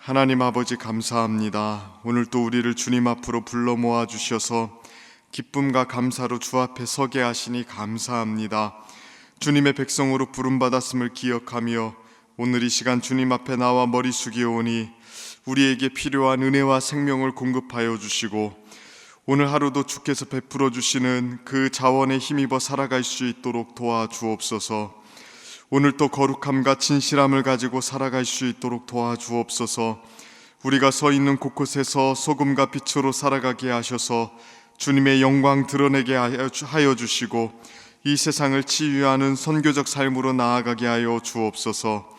하나님 아버지 감사합니다. 오늘 또 우리를 주님 앞으로 불러 모아 주셔서 기쁨과 감사로 주 앞에 서게 하시니 감사합니다. 주님의 백성으로 부름받았음을 기억하며 오늘 이 시간 주님 앞에 나와 머리 숙이오니 우리에게 필요한 은혜와 생명을 공급하여 주시고 오늘 하루도 주께서 베풀어 주시는 그 자원에 힘입어 살아갈 수 있도록 도와주옵소서. 오늘 또 거룩함과 진실함을 가지고 살아갈 수 있도록 도와주옵소서. 우리가 서 있는 곳곳에서 소금과 빛으로 살아가게 하셔서 주님의 영광 드러내게 하여 주시고 이 세상을 치유하는 선교적 삶으로 나아가게 하여 주옵소서.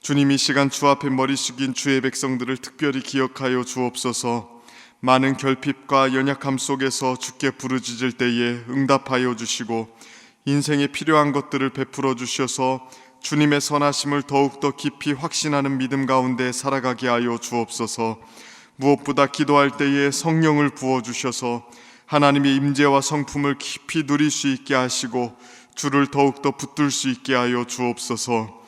주님, 이 시간 주 앞에 머리 숙인 주의 백성들을 특별히 기억하여 주옵소서. 많은 결핍과 연약함 속에서 주께 부르짖을 때에 응답하여 주시고 인생에 필요한 것들을 베풀어 주셔서 주님의 선하심을 더욱더 깊이 확신하는 믿음 가운데 살아가게 하여 주옵소서. 무엇보다 기도할 때에 성령을 부어주셔서 하나님의 임재와 성품을 깊이 누릴 수 있게 하시고 주를 더욱더 붙들 수 있게 하여 주옵소서.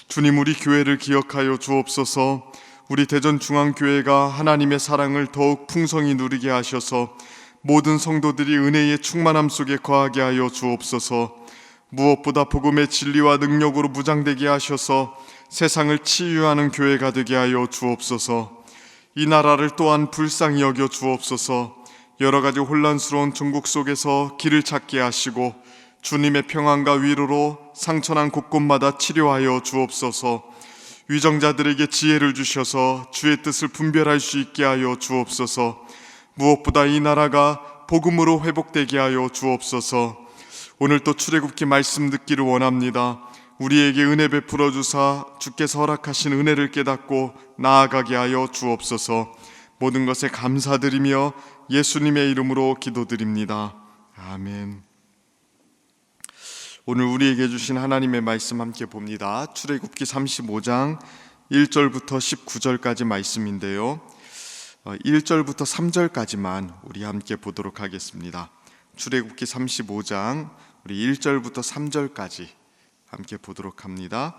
주님, 우리 교회를 기억하여 주옵소서. 우리 대전중앙교회가 하나님의 사랑을 더욱 풍성히 누리게 하셔서 모든 성도들이 은혜의 충만함 속에 거하게 하여 주옵소서. 무엇보다 복음의 진리와 능력으로 무장되게 하셔서 세상을 치유하는 교회가 되게 하여 주옵소서. 이 나라를 또한 불쌍히 여겨 주옵소서. 여러 가지 혼란스러운 종국 속에서 길을 찾게 하시고 주님의 평안과 위로로 상처난 곳곳마다 치료하여 주옵소서. 위정자들에게 지혜를 주셔서 주의 뜻을 분별할 수 있게 하여 주옵소서. 무엇보다 이 나라가 복음으로 회복되게 하여 주옵소서. 오늘 또 출애굽기 말씀 듣기를 원합니다. 우리에게 은혜 베풀어 주사 주께서 허락하신 은혜를 깨닫고 나아가게 하여 주옵소서. 모든 것에 감사드리며 예수님의 이름으로 기도드립니다. 아멘. 오늘 우리에게 주신 하나님의 말씀 함께 봅니다. 출애굽기 35장 1절부터 19절까지 말씀인데요, 1절부터 3절까지만 우리 함께 보도록 하겠습니다. 출애굽기 35장 우리 1절부터 3절까지 함께 보도록 합니다.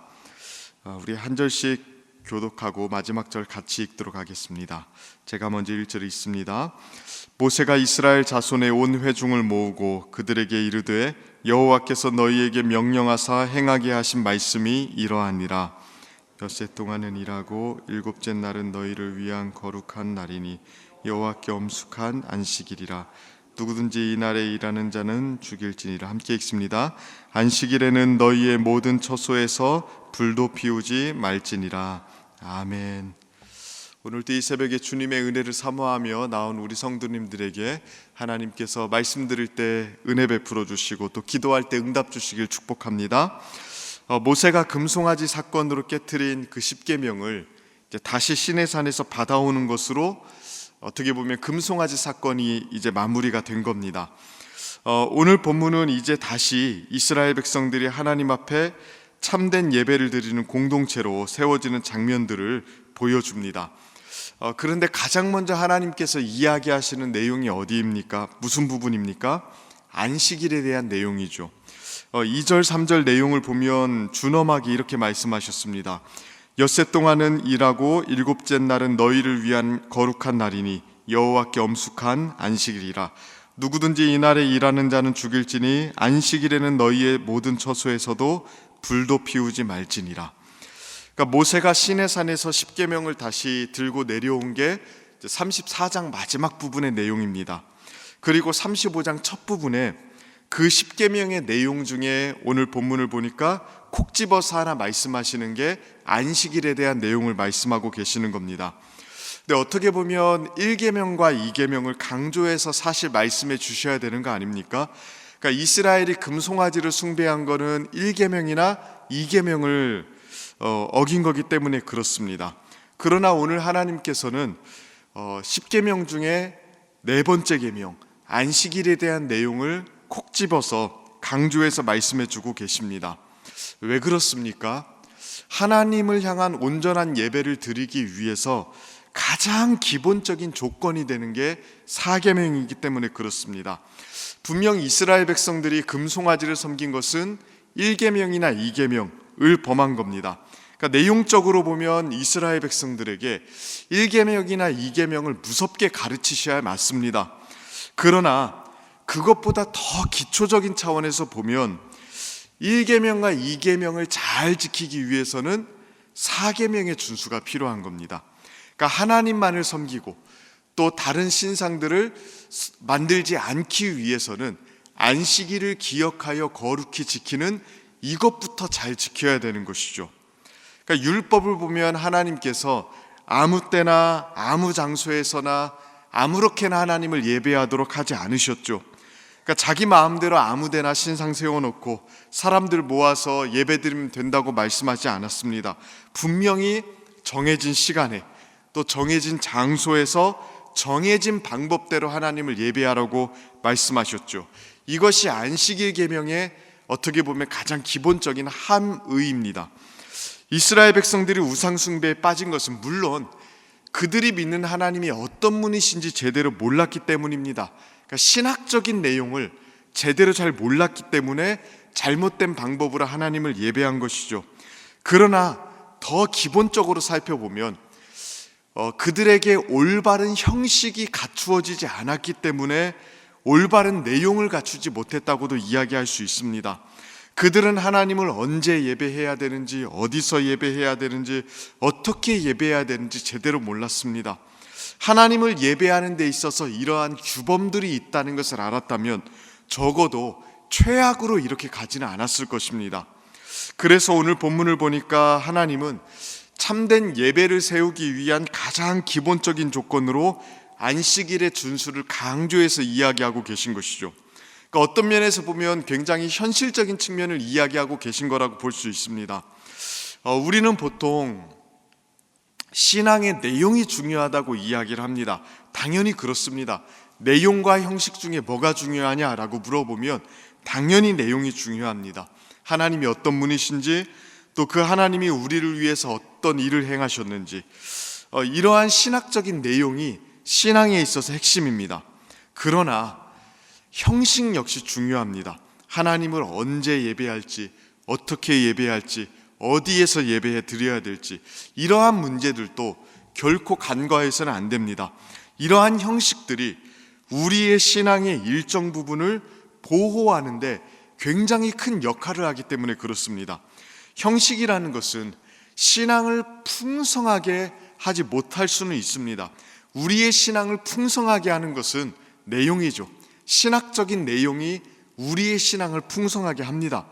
우리 한 절씩 교독하고 마지막 절 같이 읽도록 하겠습니다. 제가 먼저 1절 읽습니다. 모세가 이스라엘 자손의 온 회중을 모으고 그들에게 이르되 여호와께서 너희에게 명령하사 행하게 하신 말씀이 이러하니라. 엿새 동안은 일하고 일곱째 날은 너희를 위한 거룩한 날이니 여호와께 엄숙한 안식일이라. 누구든지 이 날에 일하는 자는 죽일지니라. 함께 읽습니다. 안식일에는 너희의 모든 처소에서 불도 피우지 말지니라. 아멘. 오늘도 이 새벽에 주님의 은혜를 사모하며 나온 우리 성도님들에게 하나님께서 말씀 드릴 때 은혜 베풀어 주시고 또 기도할 때 응답 주시길 축복합니다. 모세가 금송아지 사건으로 깨트린 그 십계명을 이제 다시 시내산에서 받아오는 것으로 어떻게 보면 금송아지 사건이 이제 마무리가 된 겁니다. 오늘 본문은 이제 다시 이스라엘 백성들이 하나님 앞에 참된 예배를 드리는 공동체로 세워지는 장면들을 보여줍니다. 그런데 가장 먼저 하나님께서 이야기하시는 내용이 어디입니까? 무슨 부분입니까? 안식일에 대한 내용이죠. 2절 3절 내용을 보면 준엄하게 이렇게 말씀하셨습니다. 엿새 동안은 일하고 일곱째 날은 너희를 위한 거룩한 날이니 여호와께 엄숙한 안식일이라. 누구든지 이 날에 일하는 자는 죽일지니 안식일에는 너희의 모든 처소에서도 불도 피우지 말지니라. 그러니까 모세가 시내산에서 십계명을 다시 들고 내려온 게 34장 마지막 부분의 내용입니다. 그리고 35장 첫 부분에 그 십계명의 내용 중에 오늘 본문을 보니까 콕 집어서 하나 말씀하시는 게 안식일에 대한 내용을 말씀하고 계시는 겁니다. 근데 어떻게 보면 1계명과 2계명을 강조해서 사실 말씀해 주셔야 되는 거 아닙니까? 그러니까 이스라엘이 금송아지를 숭배한 거는 1계명이나 2계명을 어긴 거기 때문에 그렇습니다. 그러나 오늘 하나님께서는 10계명 중에 네 번째 계명 안식일에 대한 내용을 콕 집어서 강조해서 말씀해 주고 계십니다. 왜 그렇습니까? 하나님을 향한 온전한 예배를 드리기 위해서 가장 기본적인 조건이 되는 게 4계명이기 때문에 그렇습니다. 분명 이스라엘 백성들이 금송아지를 섬긴 것은 1계명이나 2계명을 범한 겁니다. 그러니까 내용적으로 보면 이스라엘 백성들에게 1계명이나 2계명을 무섭게 가르치셔야 맞습니다. 그러나 그것보다 더 기초적인 차원에서 보면 1계명과 2계명을 잘 지키기 위해서는 4계명의 준수가 필요한 겁니다. 그러니까 하나님만을 섬기고 또 다른 신상들을 만들지 않기 위해서는 안식일을 기억하여 거룩히 지키는 이것부터 잘 지켜야 되는 것이죠. 그러니까 율법을 보면 하나님께서 아무 때나 아무 장소에서나 아무렇게나 하나님을 예배하도록 하지 않으셨죠. 그러니까 자기 마음대로 아무데나 신상 세워놓고 사람들 모아서 예배드리면 된다고 말씀하지 않았습니다. 분명히 정해진 시간에 또 정해진 장소에서 정해진 방법대로 하나님을 예배하라고 말씀하셨죠. 이것이 안식일 계명의 어떻게 보면 가장 기본적인 함의입니다. 이스라엘 백성들이 우상 숭배에 빠진 것은 물론 그들이 믿는 하나님이 어떤 분이신지 제대로 몰랐기 때문입니다. 그러니까 신학적인 내용을 제대로 잘 몰랐기 때문에 잘못된 방법으로 하나님을 예배한 것이죠. 그러나 더 기본적으로 살펴보면 그들에게 올바른 형식이 갖추어지지 않았기 때문에 올바른 내용을 갖추지 못했다고도 이야기할 수 있습니다. 그들은 하나님을 언제 예배해야 되는지, 어디서 예배해야 되는지, 어떻게 예배해야 되는지 제대로 몰랐습니다. 하나님을 예배하는 데 있어서 이러한 규범들이 있다는 것을 알았다면 적어도 최악으로 이렇게 가지는 않았을 것입니다. 그래서 오늘 본문을 보니까 하나님은 참된 예배를 세우기 위한 가장 기본적인 조건으로 안식일의 준수를 강조해서 이야기하고 계신 것이죠. 그러니까 어떤 면에서 보면 굉장히 현실적인 측면을 이야기하고 계신 거라고 볼 수 있습니다. 우리는 보통 신앙의 내용이 중요하다고 이야기를 합니다. 당연히 그렇습니다. 내용과 형식 중에 뭐가 중요하냐라고 물어보면 당연히 내용이 중요합니다. 하나님이 어떤 분이신지 또 그 하나님이 우리를 위해서 어떤 일을 행하셨는지 이러한 신학적인 내용이 신앙에 있어서 핵심입니다. 그러나 형식 역시 중요합니다. 하나님을 언제 예배할지, 어떻게 예배할지, 어디에서 예배해 드려야 될지 이러한 문제들도 결코 간과해서는 안 됩니다. 이러한 형식들이 우리의 신앙의 일정 부분을 보호하는데 굉장히 큰 역할을 하기 때문에 그렇습니다. 형식이라는 것은 신앙을 풍성하게 하지 못할 수는 있습니다. 우리의 신앙을 풍성하게 하는 것은 내용이죠. 신학적인 내용이 우리의 신앙을 풍성하게 합니다.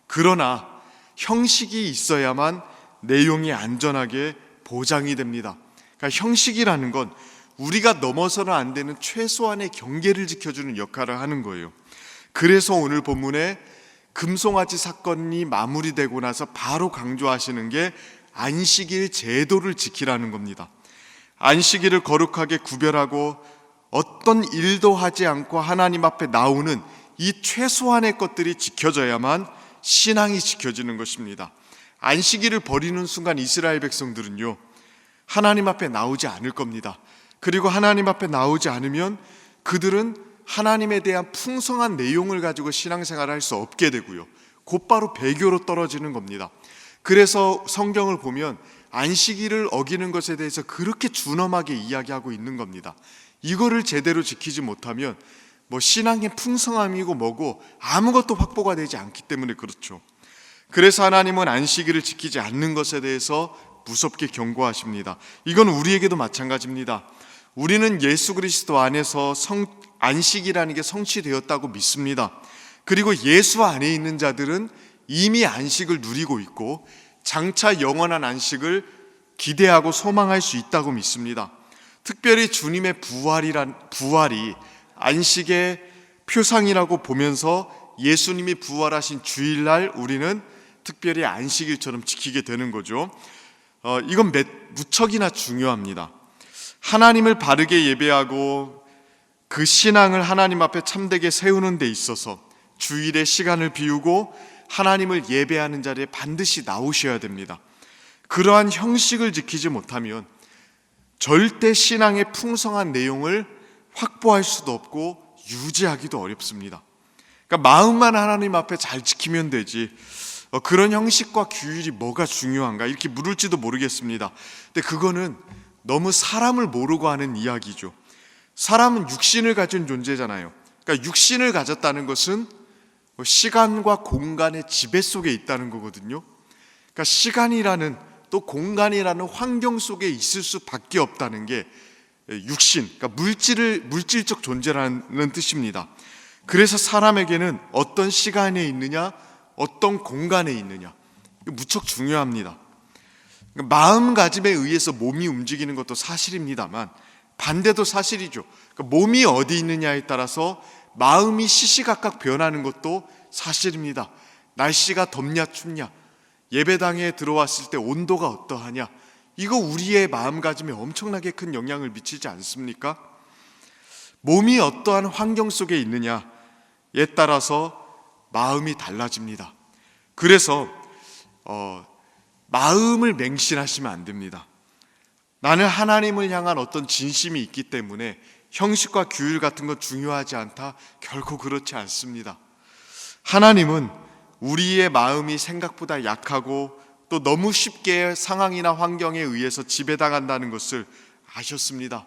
그러나 형식이 있어야만 내용이 안전하게 보장이 됩니다. 그러니까 형식이라는 건 우리가 넘어서는 안 되는 최소한의 경계를 지켜주는 역할을 하는 거예요. 그래서 오늘 본문에 금송아지 사건이 마무리되고 나서 바로 강조하시는 게 안식일 제도를 지키라는 겁니다. 안식일을 거룩하게 구별하고 어떤 일도 하지 않고 하나님 앞에 나오는 이 최소한의 것들이 지켜져야만 신앙이 지켜지는 것입니다. 안식일을 버리는 순간 이스라엘 백성들은요, 하나님 앞에 나오지 않을 겁니다. 그리고 하나님 앞에 나오지 않으면 그들은 하나님에 대한 풍성한 내용을 가지고 신앙생활을 할 수 없게 되고요, 곧바로 배교로 떨어지는 겁니다. 그래서 성경을 보면 안식일을 어기는 것에 대해서 그렇게 준엄하게 이야기하고 있는 겁니다. 이거를 제대로 지키지 못하면 신앙의 풍성함이고 뭐고 아무것도 확보가 되지 않기 때문에 그렇죠. 그래서 하나님은 안식일을 지키지 않는 것에 대해서 무섭게 경고하십니다. 이건 우리에게도 마찬가지입니다. 우리는 예수 그리스도 안에서 안식이라는 게 성취되었다고 믿습니다. 그리고 예수 안에 있는 자들은 이미 안식을 누리고 있고 장차 영원한 안식을 기대하고 소망할 수 있다고 믿습니다. 특별히 주님의 부활이 안식의 표상이라고 보면서 예수님이 부활하신 주일날 우리는 특별히 안식일처럼 지키게 되는 거죠. 이건 무척이나 중요합니다. 하나님을 바르게 예배하고 그 신앙을 하나님 앞에 참되게 세우는 데 있어서 주일에 시간을 비우고 하나님을 예배하는 자리에 반드시 나오셔야 됩니다. 그러한 형식을 지키지 못하면 절대 신앙의 풍성한 내용을 확보할 수도 없고 유지하기도 어렵습니다. 그러니까 마음만 하나님 앞에 잘 지키면 되지 그런 형식과 규율이 뭐가 중요한가 이렇게 물을지도 모르겠습니다. 근데 그거는 너무 사람을 모르고 하는 이야기죠. 사람은 육신을 가진 존재잖아요. 그러니까 육신을 가졌다는 것은 시간과 공간의 지배 속에 있다는 거거든요. 그러니까 시간이라는 또 공간이라는 환경 속에 있을 수밖에 없다는 게 육신, 그러니까 물질적 존재라는 뜻입니다. 그래서 사람에게는 어떤 시간에 있느냐, 어떤 공간에 있느냐, 무척 중요합니다. 그러니까 마음가짐에 의해서 몸이 움직이는 것도 사실입니다만 반대도 사실이죠. 그러니까 몸이 어디 있느냐에 따라서 마음이 시시각각 변하는 것도 사실입니다. 날씨가 덥냐 춥냐, 예배당에 들어왔을 때 온도가 어떠하냐, 이거 우리의 마음가짐에 엄청나게 큰 영향을 미치지 않습니까? 몸이 어떠한 환경 속에 있느냐에 따라서 마음이 달라집니다. 그래서 마음을 맹신하시면 안 됩니다. 나는 하나님을 향한 어떤 진심이 있기 때문에 형식과 규율 같은 건 중요하지 않다. 결코 그렇지 않습니다. 하나님은 우리의 마음이 생각보다 약하고 또 너무 쉽게 상황이나 환경에 의해서 지배당한다는 것을 아셨습니다.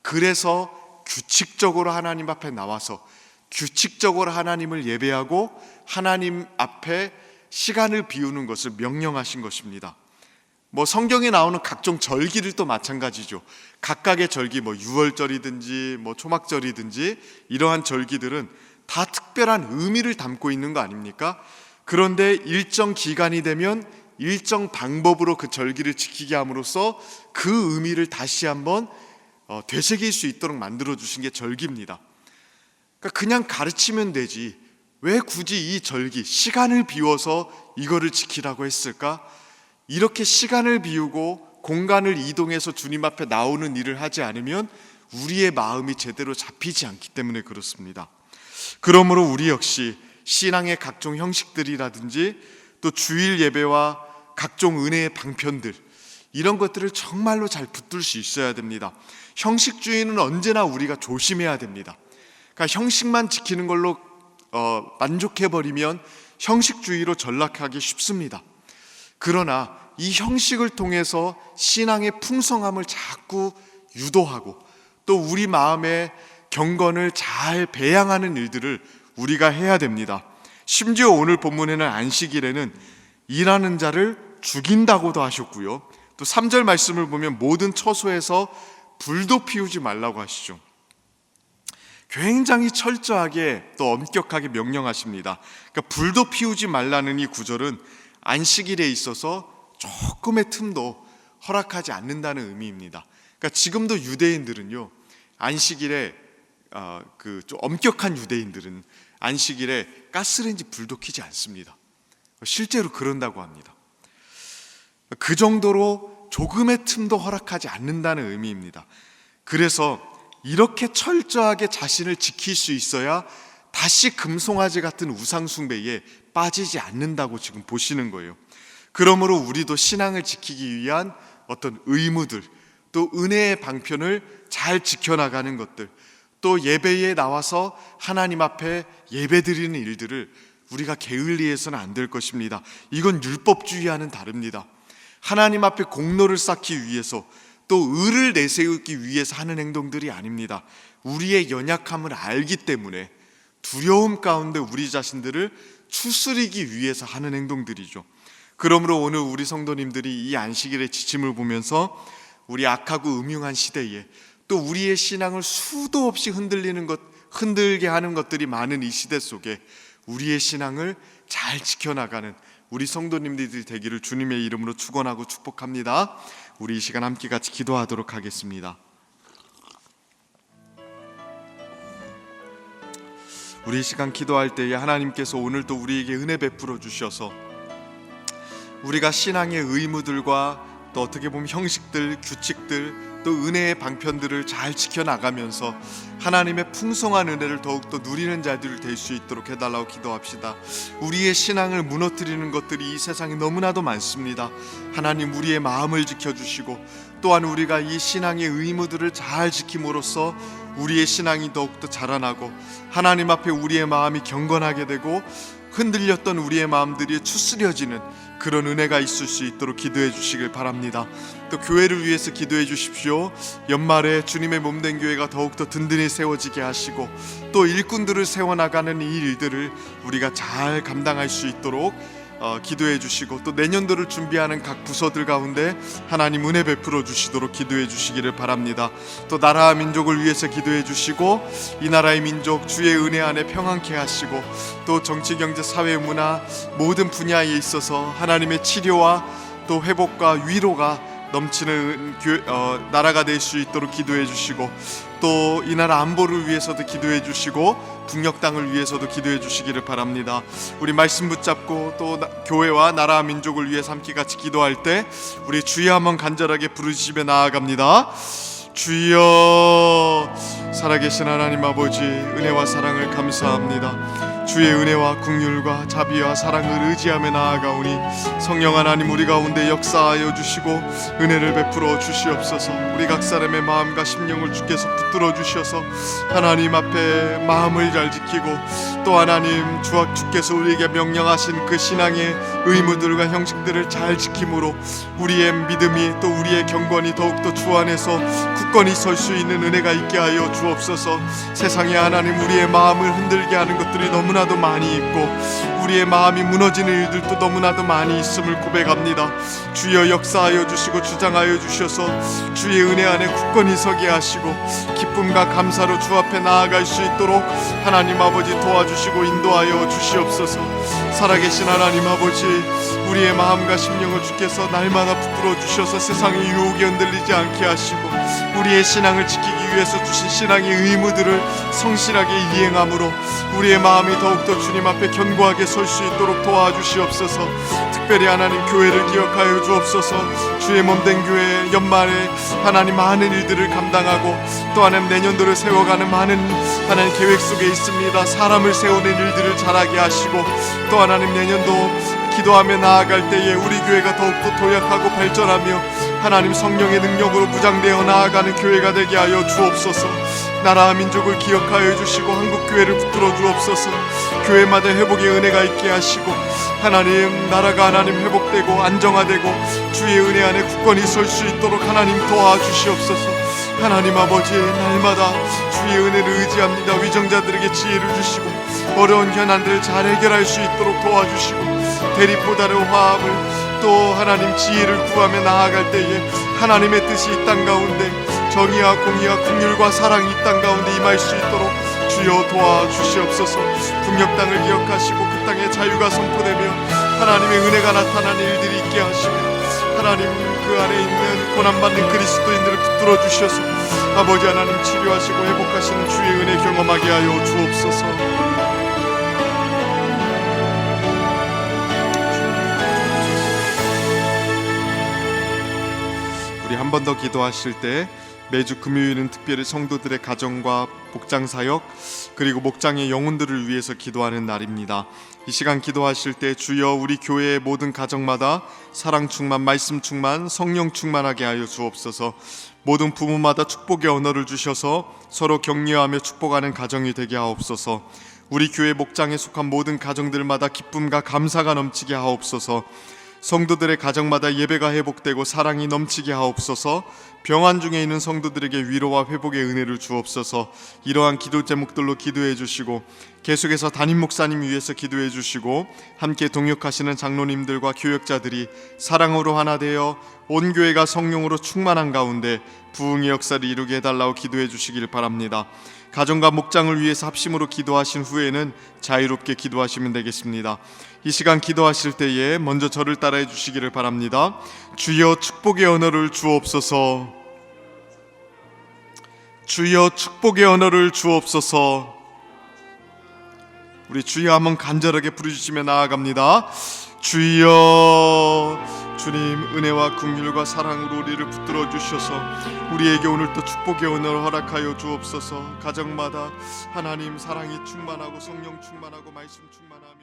그래서 규칙적으로 하나님 앞에 나와서 규칙적으로 하나님을 예배하고 하나님 앞에 시간을 비우는 것을 명령하신 것입니다. 성경에 나오는 각종 절기들도 마찬가지죠. 각각의 절기, 유월절이든지 초막절이든지 이러한 절기들은 다 특별한 의미를 담고 있는 거 아닙니까? 그런데 일정 기간이 되면 일정 방법으로 그 절기를 지키게 함으로써 그 의미를 다시 한번 되새길 수 있도록 만들어 주신 게 절기입니다. 그러니까 그냥 가르치면 되지 왜 굳이 이 절기, 시간을 비워서 이거를 지키라고 했을까? 이렇게 시간을 비우고 공간을 이동해서 주님 앞에 나오는 일을 하지 않으면 우리의 마음이 제대로 잡히지 않기 때문에 그렇습니다. 그러므로 우리 역시 신앙의 각종 형식들이라든지 또 주일 예배와 각종 은혜의 방편들, 이런 것들을 정말로 잘 붙들 수 있어야 됩니다. 형식주의는 언제나 우리가 조심해야 됩니다. 그러니까 형식만 지키는 걸로 만족해버리면 형식주의로 전락하기 쉽습니다. 그러나 이 형식을 통해서 신앙의 풍성함을 자꾸 유도하고 또 우리 마음의 경건을 잘 배양하는 일들을 우리가 해야 됩니다. 심지어 오늘 본문에는 안식일에는 일하는 자를 죽인다고도 하셨고요. 또 3절 말씀을 보면 모든 처소에서 불도 피우지 말라고 하시죠. 굉장히 철저하게 또 엄격하게 명령하십니다. 그러니까 불도 피우지 말라는 이 구절은 안식일에 있어서 조금의 틈도 허락하지 않는다는 의미입니다. 그러니까 지금도 유대인들은요, 안식일에 좀 엄격한 유대인들은 안식일에 가스레인지 불도 켜지 않습니다. 실제로 그런다고 합니다. 그 정도로 조금의 틈도 허락하지 않는다는 의미입니다. 그래서 이렇게 철저하게 자신을 지킬 수 있어야 다시 금송아지 같은 우상숭배에 빠지지 않는다고 지금 보시는 거예요. 그러므로 우리도 신앙을 지키기 위한 어떤 의무들, 또 은혜의 방편을 잘 지켜나가는 것들, 또 예배에 나와서 하나님 앞에 예배드리는 일들을 우리가 게을리해서는 안 될 것입니다. 이건 율법주의와는 다릅니다. 하나님 앞에 공로를 쌓기 위해서 또 의를 내세우기 위해서 하는 행동들이 아닙니다. 우리의 연약함을 알기 때문에 두려움 가운데 우리 자신들을 추스리기 위해서 하는 행동들이죠. 그러므로 오늘 우리 성도님들이 이 안식일의 지침을 보면서 우리 악하고 음흉한 시대에 또 우리의 신앙을 수도 없이 흔들게 하는 것들이 많은 이 시대 속에 우리의 신앙을 잘 지켜나가는 우리 성도님들이 되기를 주님의 이름으로 축원하고 축복합니다. 우리 이 시간 함께 같이 기도하도록 하겠습니다. 우리 이 시간 기도할 때에 하나님께서 오늘도 우리에게 은혜 베풀어 주셔서 우리가 신앙의 의무들과 또 어떻게 보면 형식들, 규칙들, 또 은혜의 방편들을 잘 지켜나가면서 하나님의 풍성한 은혜를 더욱더 누리는 자들이 될 수 있도록 해달라고 기도합시다. 우리의 신앙을 무너뜨리는 것들이 이 세상에 너무나도 많습니다. 하나님, 우리의 마음을 지켜주시고 또한 우리가 이 신앙의 의무들을 잘 지킴으로써 우리의 신앙이 더욱더 자라나고 하나님 앞에 우리의 마음이 경건하게 되고 흔들렸던 우리의 마음들이 추스려지는 그런 은혜가 있을 수 있도록 기도해 주시길 바랍니다. 또 교회를 위해서 기도해 주십시오. 연말에 주님의 몸된 교회가 더욱더 든든히 세워지게 하시고 또 일꾼들을 세워나가는 이 일들을 우리가 잘 감당할 수 있도록 기도해 주시고, 또 내년도를 준비하는 각 부서들 가운데 하나님 은혜 베풀어 주시도록 기도해 주시기를 바랍니다. 또 나라와 민족을 위해서 기도해 주시고, 이 나라의 민족 주의 은혜 안에 평안케 하시고, 또 정치, 경제, 사회, 문화 모든 분야에 있어서 하나님의 치료와 또 회복과 위로가 넘치는 나라가 될 수 있도록 기도해 주시고, 또 이 나라 안보를 위해서도 기도해 주시고 북녘 땅을 위해서도 기도해 주시기를 바랍니다. 우리 말씀 붙잡고 또 교회와 나라 민족을 위해서 함께 같이 기도할 때 우리 주여 한번 간절하게 부르시며 나아갑니다. 주여, 살아계신 하나님 아버지, 은혜와 사랑을 감사합니다. 주의 은혜와 긍휼과 자비와 사랑을 의지하며 나아가오니 성령 하나님 우리 가운데 역사하여 주시고 은혜를 베풀어 주시옵소서. 우리 각 사람의 마음과 심령을 주께서 붙들어 주셔서 하나님 앞에 마음을 잘 지키고, 또 하나님 주께서 우리에게 명령하신 그 신앙의 의무들과 형식들을 잘 지킴으로 우리의 믿음이 또 우리의 경건이 더욱더 주 안에서 굳건히 설 수 있는 은혜가 있게 하여 주옵소서. 세상에 하나님 우리의 마음을 흔들게 하는 것들이 너무나도 많이 있고 우리의 마음이 무너지는 일들도 너무나도 많이 있음을 고백합니다. 주여 역사하여 주시고 주장하여 주셔서 주의 은혜 안에 굳건히 서게 하시고 기쁨과 감사로 주 앞에 나아갈 수 있도록 하나님 아버지 도와주시고 인도하여 주시옵소서. 살아계신 하나님 아버지, 우리의 마음과 심령을 주께서 날마다 붙들어 주셔서 세상의 유혹에 흔들리지 않게 하시고 우리의 신앙을 지키기 위해서 주신 신앙의 의무들을 성실하게 이행함으로 우리의 마음이 더욱더 주님 앞에 견고하게 설 수 있도록 도와주시옵소서. 특별히 하나님 교회를 기억하여 주옵소서. 주의 몸된 교회 연말에 하나님 많은 일들을 감당하고 또 하나님 내년도를 세워가는 많은 하나님 계획 속에 있습니다. 사람을 세우는 일들을 잘하게 하시고 또 하나님 내년도 기도하며 나아갈 때에 우리 교회가 더욱더 도약하고 발전하며 하나님 성령의 능력으로 무장되어 나아가는 교회가 되게 하여 주옵소서. 나라와 민족을 기억하여 주시고 한국교회를 붙들어 주옵소서. 교회마다 회복의 은혜가 있게 하시고 하나님 나라가 하나님 회복되고 안정화되고 주의 은혜 안에 굳건히 설 수 있도록 하나님 도와주시옵소서. 하나님 아버지, 날마다 주의 은혜를 의지합니다. 위정자들에게 지혜를 주시고 어려운 현안들을 잘 해결할 수 있도록 도와주시고 대립보다는 화합을 또 하나님 지혜를 구하며 나아갈 때에 하나님의 뜻이 이 땅 가운데 정의와 공의와 긍휼과 사랑이 이 땅 가운데 임할 수 있도록 주여 도와주시옵소서. 북녘 땅을 기억하시고 그 땅에 자유가 선포되며 하나님의 은혜가 나타나는 일들이 있게 하시고 하나님 그 안에 있는 고난받는 그리스도인들을 붙들어 주셔서 아버지 하나님 치료하시고 회복하시는 주의 은혜 경험하게 하여 주옵소서. 우리 한 번 더 기도하실 때 매주 금요일은 특별히 성도들의 가정과 복장 사역 그리고 목장의 영혼들을 위해서 기도하는 날입니다. 이 시간 기도하실 때 주여 우리 교회의 모든 가정마다 사랑 충만, 말씀 충만, 성령 충만하게 하여 주옵소서. 모든 부모마다 축복의 언어를 주셔서 서로 격려하며 축복하는 가정이 되게 하옵소서. 우리 교회 목장에 속한 모든 가정들마다 기쁨과 감사가 넘치게 하옵소서. 성도들의 가정마다 예배가 회복되고 사랑이 넘치게 하옵소서. 병환 중에 있는 성도들에게 위로와 회복의 은혜를 주옵소서. 이러한 기도 제목들로 기도해 주시고 계속해서 담임 목사님 위해서 기도해 주시고 함께 동역하시는 장로님들과 교역자들이 사랑으로 하나 되어 온 교회가 성령으로 충만한 가운데 부흥의 역사를 이루게 해달라고 기도해 주시길 바랍니다. 가정과 목장을 위해서 합심으로 기도하신 후에는 자유롭게 기도하시면 되겠습니다. 이 시간 기도하실 때에 먼저 저를 따라해 주시기를 바랍니다. 주여 축복의 언어를 주옵소서. 주여 축복의 언어를 주옵소서. 우리 주여 한번 간절하게 부르짖으며 나아갑니다. 주여, 주님 은혜와 긍휼과 사랑으로 우리를 붙들어 주셔서 우리에게 오늘 또 축복의 언어를 허락하여 주옵소서. 가정마다 하나님 사랑이 충만하고 성령 충만하고 말씀 충만하며